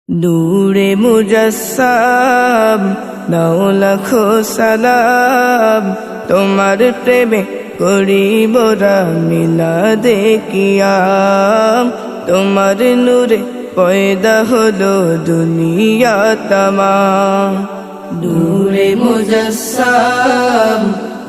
নূরে মুজাসসাম নাও লাখো সালাম, তোমার প্রেমে করি মোরা মিলাদে কিয়াম। তোমার নূরে পয়দা হলো দুনিয়া তামাম। নূরে মুজাসসাম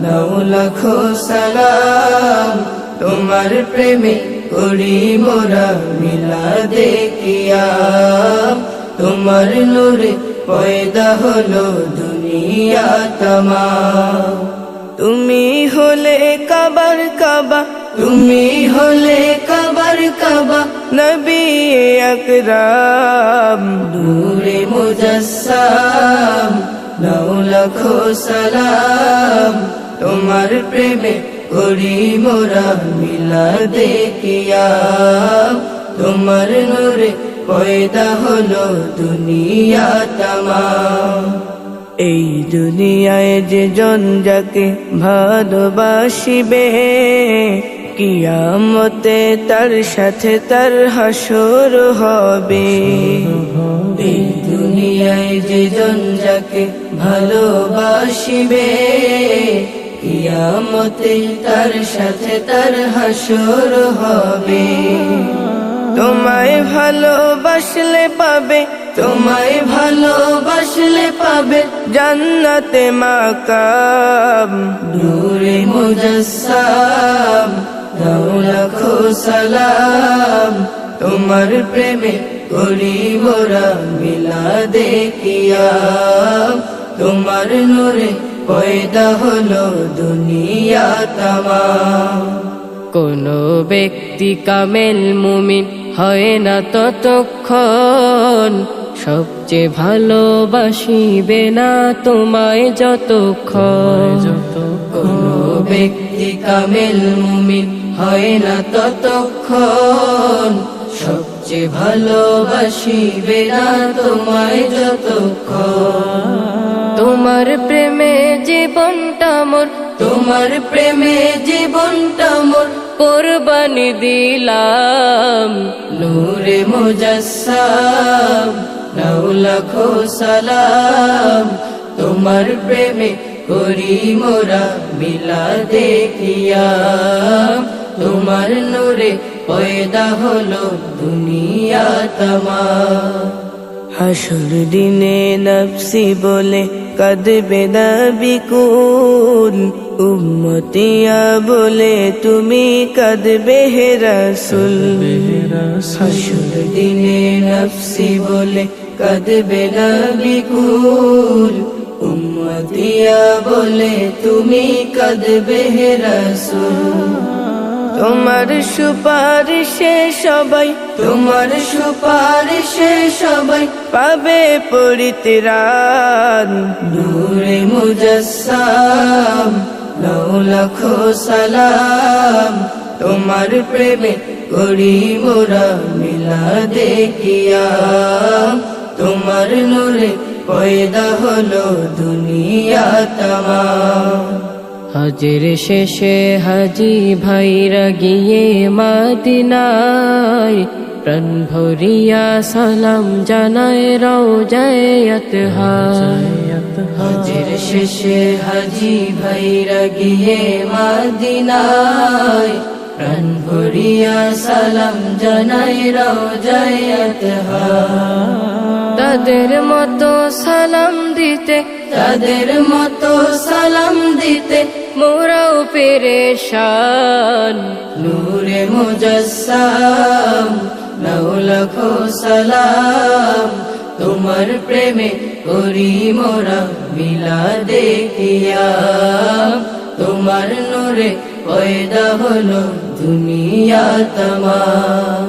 নাও লাখো সালাম, তোমার প্রেমে করি মোরা মিলাদে কিয়াম। তোমার নূরে পয়দা হলো দুনিয়া তামাম। তুমি হলে কাবার কাবা, তুমি হলে কাবার কাবা, নবী আকরাম। নূরে মুজাসসাম নাও লাখো সালাম, তোমার প্রেমে করি মোরা মিলাদে কিয়াম। তোমার নূরে পয়দা হলো দুনিয়া তামাম। এই দুনিয়ায় যে জন যাকে ভালোবাসিবে, কিয়ামতে তার সাথে তার হাসর হবে। এই দুনিয়ায় যে জন যাকে ভালোবাসিবে, কিয়ামতে তার সাথে তার হাসর হবে। তোমায় ভালোবাসলে পাবে, তোমায় ভালোবাসলে পাবে জান্নাতে মাকাম। নূরে মুজাসসাম নাও লাখো সালাম, তোমার প্রেমে করি মোরা মিলাদে কিয়াম। তোমার নূরে পয়দা হলো দুনিয়া তামাম। কোন ব্যক্তি কামেল মুমিন হয় না ততক্ষণ, সবচেয়ে ভালোবাসিবে না তোমায় যতক্ষণ। কোন ব্যক্তি কামেল মুমিন হয় না ততক্ষণ, সবচেয়ে ভালোবাসিবে না তোমায় যতক্ষণ। তোমার প্রেমে জীবনটা মোর, তোমার প্রেমে জীবনটা মোর কোরবানি দিলাম। নূরে মুজাসসাম নাও লাখো সালাম, তোমার প্রেমে করি মোরা মিলাদে কিয়াম। তোমার নূরে পয়দা হলো দুনিয়া তামাম। হাসর দিনে নফসি বলে কাঁদবে নবী কুল, উম্মতিয়া বলে তুমি কাঁদবে হে রাসূল। হাসর দিনে নফসি বলে কাঁদবে নবী কুল, উম্মতিয়া বলে তুমি কাঁদবে হে রাসূল। তোমার সুপারিশে সবাই, তোমার সুপারিশে সবাই পাবে পরিত্রাণ। নূরে মুজাসসাম নাও লাখো সালাম, তোমার প্রেমে করি মোরা মিলাদে কিয়াম। তোমার নূরে পয়দা হলো দুনিয়া তামাম। হজের শেষে হাজি ভাইরা গিয়ে মদিনায়, প্রাণ ভরিয়া সালাম জানায় রওজায়ে আতহার। হজের শেষে হাজি ভাইরা গিয়ে মদিনায়, প্রাণ ভরিয়া সালাম জানায় রওজায়ে আতহার। তাদের মতো সালাম দিতে, তাদের মতো সালাম দিতে মোরাও পেরেশান। নূরে মুজাসসাম নাও লাখো সালাম, তোমার প্রেমে করি মোরা মিলাদে কিয়াম। তোমার নূরে পয়দা হলো দুনিয়া তামাম।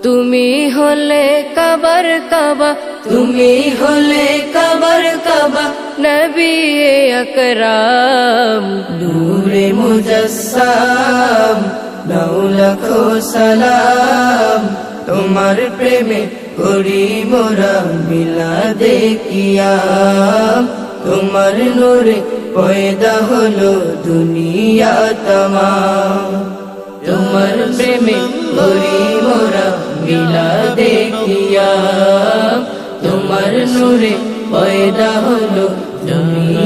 তুমি হলে কাবার কাবা, তুমি হলে কাবার কাবা, নবী আকরাম। নূরে মুজাসসাম নাও লাখো সালাম, তোমার প্রেমে করি মোরা মিলাদে কিয়াম। তোমার নূরে পয়দা হলো দুনিয়া তামাম। তোমার প্রেমে করি মোরা মিলাদে কিয়াম। নূরে পয়দা হলো জমিন